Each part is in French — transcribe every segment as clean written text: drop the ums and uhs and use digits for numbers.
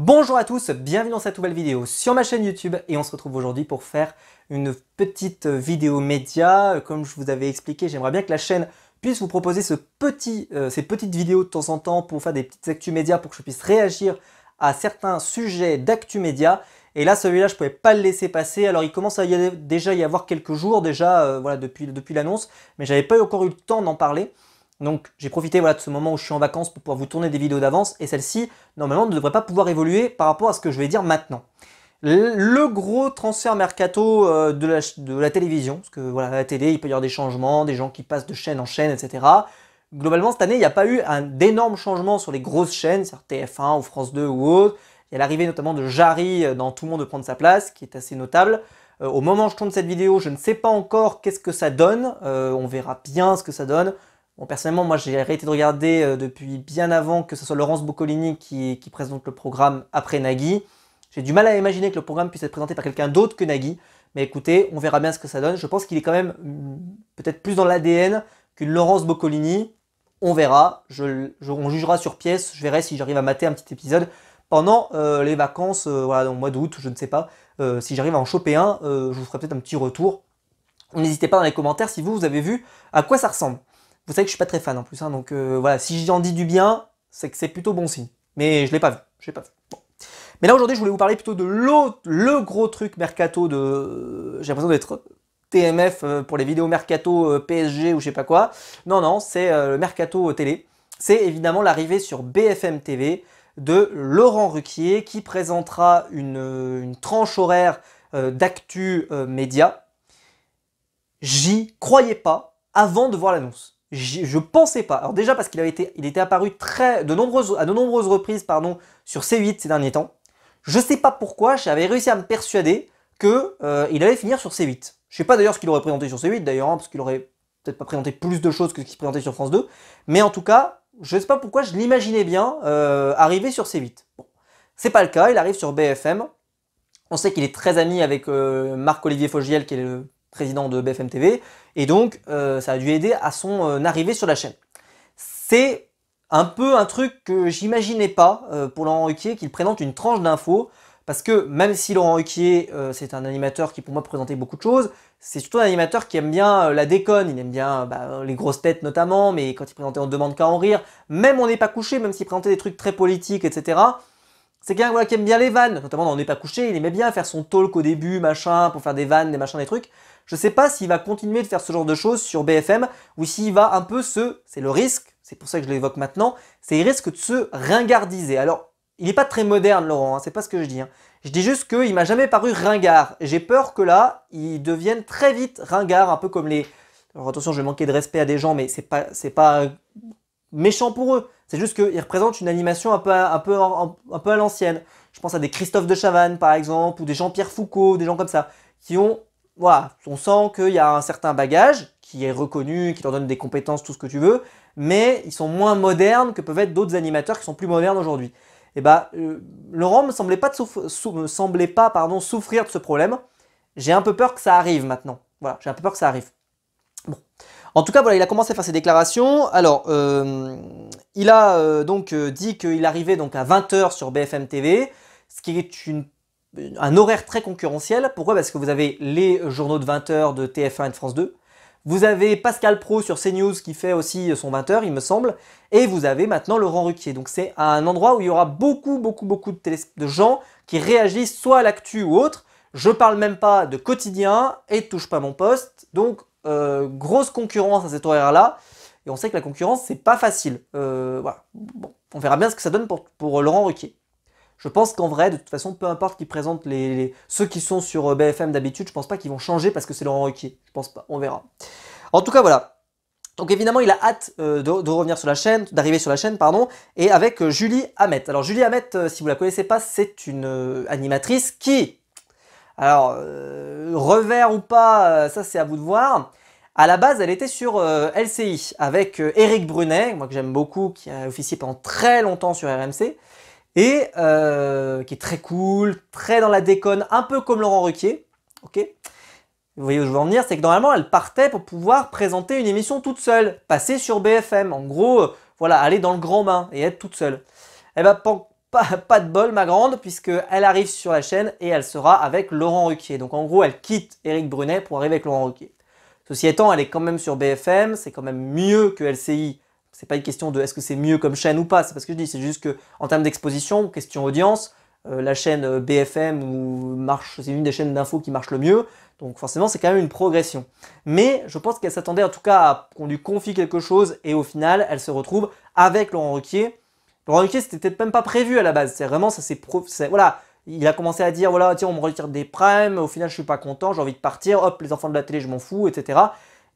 Bonjour à tous, bienvenue dans cette nouvelle vidéo sur ma chaîne YouTube et on se retrouve aujourd'hui pour faire une petite vidéo média. Comme je vous avais expliqué, j'aimerais bien que la chaîne puisse vous proposer ces petites vidéos de temps en temps pour faire des petites actus médias pour que je puisse réagir à certains sujets d'actu média. Et là, celui-là, je ne pouvais pas le laisser passer. Alors, il commence à déjà y avoir quelques jours voilà, depuis l'annonce, mais j'avais pas encore eu le temps d'en parler. Donc j'ai profité voilà, de ce moment où je suis en vacances pour pouvoir vous tourner des vidéos d'avance et celle-ci, normalement, ne devrait pas pouvoir évoluer par rapport à ce que je vais dire maintenant. Le gros transfert mercato de la télévision, parce que voilà, à la télé, il peut y avoir des changements, des gens qui passent de chaîne en chaîne, etc. Globalement, cette année, il n'y a pas eu d'énormes changements sur les grosses chaînes, c'est-à-dire TF1 ou France 2 ou autre. Il y a l'arrivée notamment de Jarry dans Tout le monde veut prendre sa place, qui est assez notable. Au moment où je tourne cette vidéo, je ne sais pas encore qu'est-ce que ça donne, on verra bien ce que ça donne. Bon, personnellement, moi j'ai arrêté de regarder depuis bien avant que ce soit Laurence Boccolini qui présente le programme après Nagui. J'ai du mal à imaginer que le programme puisse être présenté par quelqu'un d'autre que Nagui. Mais écoutez, on verra bien ce que ça donne. Je pense qu'il est quand même peut-être plus dans l'ADN qu'une Laurence Boccolini. On verra, on jugera sur pièce. Je verrai si j'arrive à mater un petit épisode pendant les vacances, voilà, dans le mois d'août, je ne sais pas. Si j'arrive à en choper un, je vous ferai peut-être un petit retour. N'hésitez pas dans les commentaires si vous avez vu à quoi ça ressemble. Vous savez que je suis pas très fan en plus, hein, donc voilà, si j'en dis du bien, c'est que c'est plutôt bon signe. Mais je l'ai pas vu, Bon. Mais là aujourd'hui, je voulais vous parler plutôt de le gros truc mercato de... J'ai l'impression d'être TMF pour les vidéos mercato PSG ou je sais pas quoi. Non, non, c'est le mercato télé. C'est évidemment l'arrivée sur BFM TV de Laurent Ruquier qui présentera une tranche horaire d'actu média. J'y croyais pas avant de voir l'annonce. Je pensais pas. Alors déjà parce qu'il était apparu à de nombreuses reprises sur C8 ces derniers temps. Je sais pas pourquoi, j'avais réussi à me persuader que il allait finir sur C8. Je sais pas d'ailleurs ce qu'il aurait présenté sur C8 d'ailleurs, hein, parce qu'il aurait peut-être pas présenté plus de choses que ce qu'il présentait sur France 2. Mais en tout cas, je sais pas pourquoi je l'imaginais bien arriver sur C8. Bon, c'est pas le cas, il arrive sur BFM. On sait qu'il est très ami avec Marc-Olivier Fogiel, qui est le président de BFM TV, et donc ça a dû aider à son arrivée sur la chaîne. C'est un peu un truc que j'imaginais pas pour Laurent Ruquier, qu'il présente une tranche d'infos, parce que même si Laurent Ruquier c'est un animateur qui pour moi présentait beaucoup de choses, c'est surtout un animateur qui aime bien la déconne, il aime bien les grosses têtes notamment, mais quand il présentait On ne demande qu'à en rire, même On n'est pas couché, même s'il présentait des trucs très politiques, etc., c'est quelqu'un voilà, qui aime bien les vannes, notamment dans On n'est pas couché, il aimait bien faire son talk au début, machin, pour faire des vannes, des machins, des trucs. Je sais pas s'il va continuer de faire ce genre de choses sur BFM, ou s'il va un peu c'est le risque, c'est pour ça que je l'évoque maintenant, c'est il risque de se ringardiser. Alors, il n'est pas très moderne Laurent, hein, c'est pas ce que je dis. Hein. Je dis juste qu'il m'a jamais paru ringard. J'ai peur que là, il devienne très vite ringard, un peu comme les... Alors attention, je vais manquer de respect à des gens, mais c'est pas méchant pour eux. C'est juste qu'ils représentent une animation un peu à l'ancienne. Je pense à des Christophe de Chavannes, par exemple, ou des Jean-Pierre Foucault, des gens comme ça, qui ont... Voilà, on sent qu'il y a un certain bagage, qui est reconnu, qui leur donne des compétences, tout ce que tu veux, mais ils sont moins modernes que peuvent être d'autres animateurs qui sont plus modernes aujourd'hui. Et Laurent me semblait pas, souffrir de ce problème. J'ai un peu peur que ça arrive maintenant. Voilà, j'ai un peu peur que ça arrive. Bon. En tout cas, voilà, il a commencé à faire ses déclarations. Alors, il a donc dit qu'il arrivait donc à 20 h sur BFM TV, ce qui est un horaire très concurrentiel. Pourquoi? Parce que vous avez les journaux de 20 h de TF1 et de France 2. Vous avez Pascal Praud sur CNews qui fait aussi son 20 h, il me semble. Et vous avez maintenant Laurent Ruquier. Donc c'est un endroit où il y aura beaucoup de gens qui réagissent soit à l'actu ou autre. Je parle même pas de quotidien et de touche pas mon poste. Donc grosse concurrence à cet horaire-là. Et on sait que la concurrence, c'est pas facile. Voilà. Bon, on verra bien ce que ça donne pour Laurent Ruquier. Je pense qu'en vrai, de toute façon, peu importe qui présente ceux qui sont sur BFM d'habitude, je pense pas qu'ils vont changer parce que c'est Laurent Ruquier. Je pense pas, on verra. En tout cas, voilà. Donc évidemment, il a hâte de revenir sur la chaîne, d'arriver sur la chaîne, pardon, et avec Julie Hamet. Alors Julie Hamet, si vous la connaissez pas, c'est une animatrice qui, alors, revers ou pas, ça c'est à vous de voir. À la base, elle était sur LCI avec Eric Brunet, moi que j'aime beaucoup, qui a officié pendant très longtemps sur RMC. Et qui est très cool, très dans la déconne, un peu comme Laurent Ruquier, ok. Vous voyez où je veux en venir, c'est que normalement elle partait pour pouvoir présenter une émission toute seule, passer sur BFM, en gros, voilà, aller dans le grand bain et être toute seule. Et pas de bol, ma grande, puisqu'elle arrive sur la chaîne et elle sera avec Laurent Ruquier. Donc en gros, elle quitte Éric Brunet pour arriver avec Laurent Ruquier. Ceci étant, elle est quand même sur BFM, c'est quand même mieux que LCI. C'est pas une question de est-ce que c'est mieux comme chaîne ou pas, c'est pas ce que je dis, c'est juste que en termes d'exposition, question audience, la chaîne BFM c'est une des chaînes d'infos qui marche le mieux, donc forcément c'est quand même une progression. Mais je pense qu'elle s'attendait en tout cas à qu'on lui confie quelque chose et au final elle se retrouve avec Laurent Ruquier. Laurent Ruquier c'était peut-être même pas prévu à la base, c'est vraiment ça voilà, il a commencé à dire voilà tiens on me retire des primes, au final je suis pas content, j'ai envie de partir, hop les enfants de la télé je m'en fous, etc.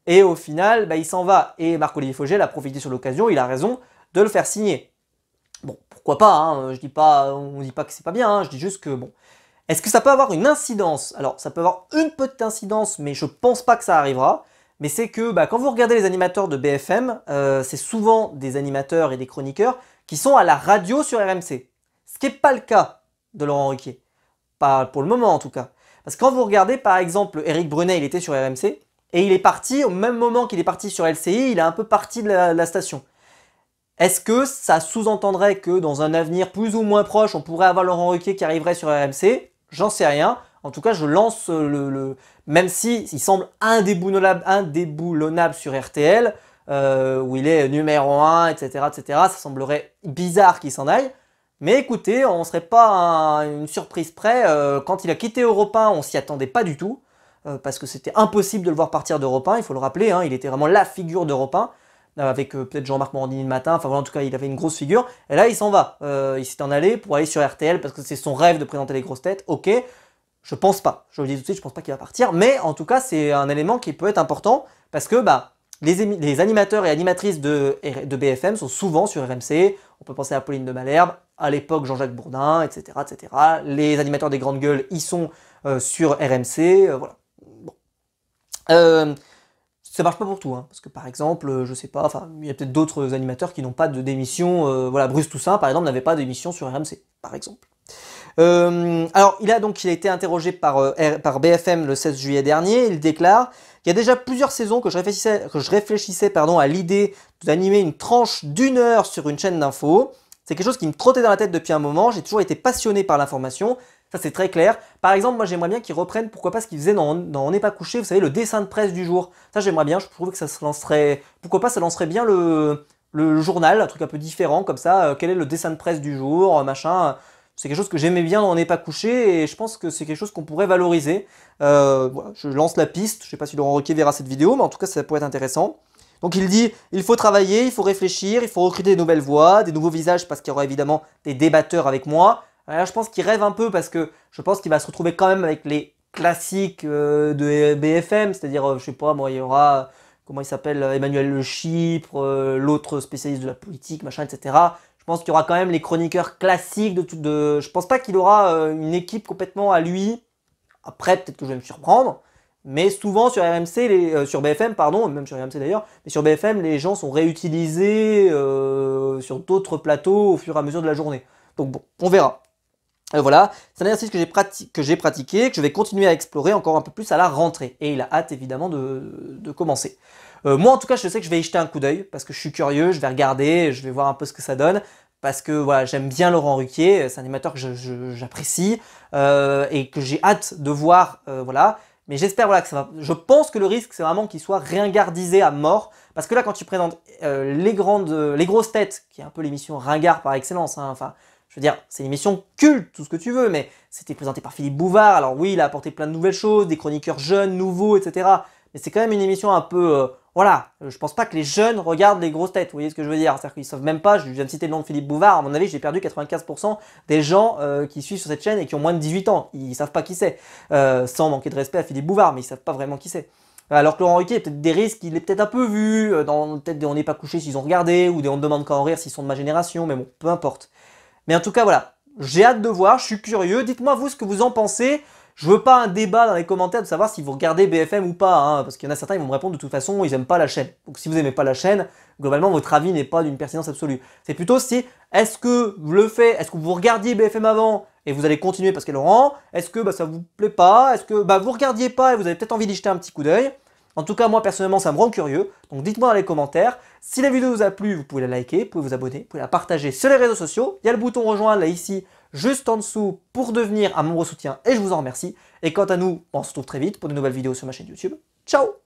Et au final, il s'en va. Et Marc-Olivier Fogel a profité sur l'occasion, il a raison de le faire signer. Bon, pourquoi pas, hein, on ne dit pas que c'est pas bien, hein, je dis juste que bon. Est-ce que ça peut avoir une incidence? Alors, ça peut avoir une petite incidence, mais je pense pas que ça arrivera. Mais c'est que quand vous regardez les animateurs de BFM, c'est souvent des animateurs et des chroniqueurs qui sont à la radio sur RMC. Ce qui n'est pas le cas de Laurent Ruquier. Pas pour le moment en tout cas. Parce que quand vous regardez par exemple Éric Brunet, il était sur RMC, et il est parti, au même moment qu'il est parti sur LCI, il est un peu parti de la station. Est-ce que ça sous-entendrait que dans un avenir plus ou moins proche, on pourrait avoir Laurent Ruquier qui arriverait sur RMC? J'en sais rien. En tout cas, je lance même si il semble indéboulonnable sur RTL, où il est numéro 1, etc., etc. Ça semblerait bizarre qu'il s'en aille. Mais écoutez, on ne serait pas à une surprise près. Quand il a quitté Europe 1, on s'y attendait pas du tout. Parce que c'était impossible de le voir partir d'Europe 1, il faut le rappeler, hein, il était vraiment la figure d'Europe 1, avec peut-être Jean-Marc Morandini le matin, enfin voilà, en tout cas il avait une grosse figure, et là il s'en va, il s'est en allé pour aller sur RTL, parce que c'est son rêve de présenter les grosses têtes, ok, je pense pas, je le dis tout de suite, je pense pas qu'il va partir, mais en tout cas c'est un élément qui peut être important, parce que les animateurs et animatrices de BFM sont souvent sur RMC, on peut penser à Pauline de Malherbe, à l'époque Jean-Jacques Bourdin, etc., etc., les animateurs des grandes gueules, ils sont sur RMC, voilà. Ça marche pas pour tout, hein, parce que par exemple, je sais pas, enfin, il y a peut-être d'autres animateurs qui n'ont pas d'émission, voilà, Bruce Toussaint par exemple n'avait pas d'émission sur RMC, par exemple. Alors, il a été interrogé par BFM le 16 juillet dernier, il déclare « Il y a déjà plusieurs saisons que je réfléchissais à l'idée d'animer une tranche d'1 heure sur une chaîne d'info. C'est quelque chose qui me trottait dans la tête depuis un moment, j'ai toujours été passionné par l'information. » Ça c'est très clair. Par exemple, moi j'aimerais bien qu'ils reprennent, pourquoi pas, ce qu'ils faisaient dans On n'est pas couché, vous savez, le dessin de presse du jour. Ça j'aimerais bien, je trouve que ça se lancerait, pourquoi pas, ça lancerait bien le journal, un truc un peu différent comme ça, quel est le dessin de presse du jour, machin. C'est quelque chose que j'aimais bien dans On n'est pas couché et je pense que c'est quelque chose qu'on pourrait valoriser. Voilà, je lance la piste, je sais pas si Laurent Ruquier verra cette vidéo, mais en tout cas ça pourrait être intéressant. Donc il dit, il faut travailler, il faut réfléchir, il faut recruter des nouvelles voix, des nouveaux visages, parce qu'il y aura évidemment des débatteurs avec moi. Là, je pense qu'il rêve un peu parce que je pense qu'il va se retrouver quand même avec les classiques de BFM, c'est-à-dire, je sais pas, moi, il y aura, comment il s'appelle, Emmanuel Le Chypre, l'autre spécialiste de la politique, machin, etc. Je pense qu'il y aura quand même les chroniqueurs classiques je pense pas qu'il aura une équipe complètement à lui. Après, peut-être que je vais me surprendre, mais souvent sur RMC, sur BFM, pardon, même sur RMC d'ailleurs, mais sur BFM, les gens sont réutilisés sur d'autres plateaux au fur et à mesure de la journée. Donc bon, on verra. Voilà, c'est un exercice que j'ai pratiqué, que je vais continuer à explorer encore un peu plus à la rentrée. Et il a hâte évidemment de commencer. Moi en tout cas, je sais que je vais y jeter un coup d'œil parce que je suis curieux, je vais regarder, je vais voir un peu ce que ça donne. Parce que voilà, j'aime bien Laurent Ruquier, c'est un animateur que j'apprécie et que j'ai hâte de voir. Voilà. Mais j'espère voilà, que ça va. Je pense que le risque, c'est vraiment qu'il soit ringardisé à mort. Parce que là, quand tu présentes les grosses têtes, qui est un peu l'émission ringard par excellence, hein, enfin. Je veux dire, c'est une émission culte, tout ce que tu veux, mais c'était présenté par Philippe Bouvard. Alors oui, il a apporté plein de nouvelles choses, des chroniqueurs jeunes, nouveaux, etc. Mais c'est quand même une émission un peu... voilà, je pense pas que les jeunes regardent les grosses têtes, vous voyez ce que je veux dire? C'est-à-dire qu'ils savent même pas, je viens de citer le nom de Philippe Bouvard, à mon avis, j'ai perdu 95% des gens qui suivent sur cette chaîne et qui ont moins de 18 ans. Ils savent pas qui c'est, sans manquer de respect à Philippe Bouvard, mais ils savent pas vraiment qui c'est. Alors que Laurent Ruquier, il y a peut-être des risques, il est peut-être un peu vu, peut-être des On n'est pas couché s'ils ont regardé, ou des On ne demande qu'à en rire s'ils sont de ma génération, mais bon, peu importe. Mais en tout cas, voilà, j'ai hâte de voir, je suis curieux. Dites-moi vous ce que vous en pensez. Je veux pas un débat dans les commentaires de savoir si vous regardez BFM ou pas, hein, parce qu'il y en a certains qui vont me répondre de toute façon, ils aiment pas la chaîne. Donc si vous aimez pas la chaîne, globalement votre avis n'est pas d'une pertinence absolue. C'est plutôt si, est-ce que vous regardiez BFM avant et vous allez continuer parce qu'elle Laurent, est-ce que ça vous plaît pas, est-ce que vous regardiez pas et vous avez peut-être envie d'y jeter un petit coup d'œil. En tout cas, moi personnellement, ça me rend curieux. Donc dites-moi dans les commentaires. Si la vidéo vous a plu, vous pouvez la liker, vous pouvez vous abonner, vous pouvez la partager sur les réseaux sociaux. Il y a le bouton rejoindre là ici, juste en dessous, pour devenir un membre soutien et je vous en remercie. Et quant à nous, on se retrouve très vite pour de nouvelles vidéos sur ma chaîne YouTube. Ciao!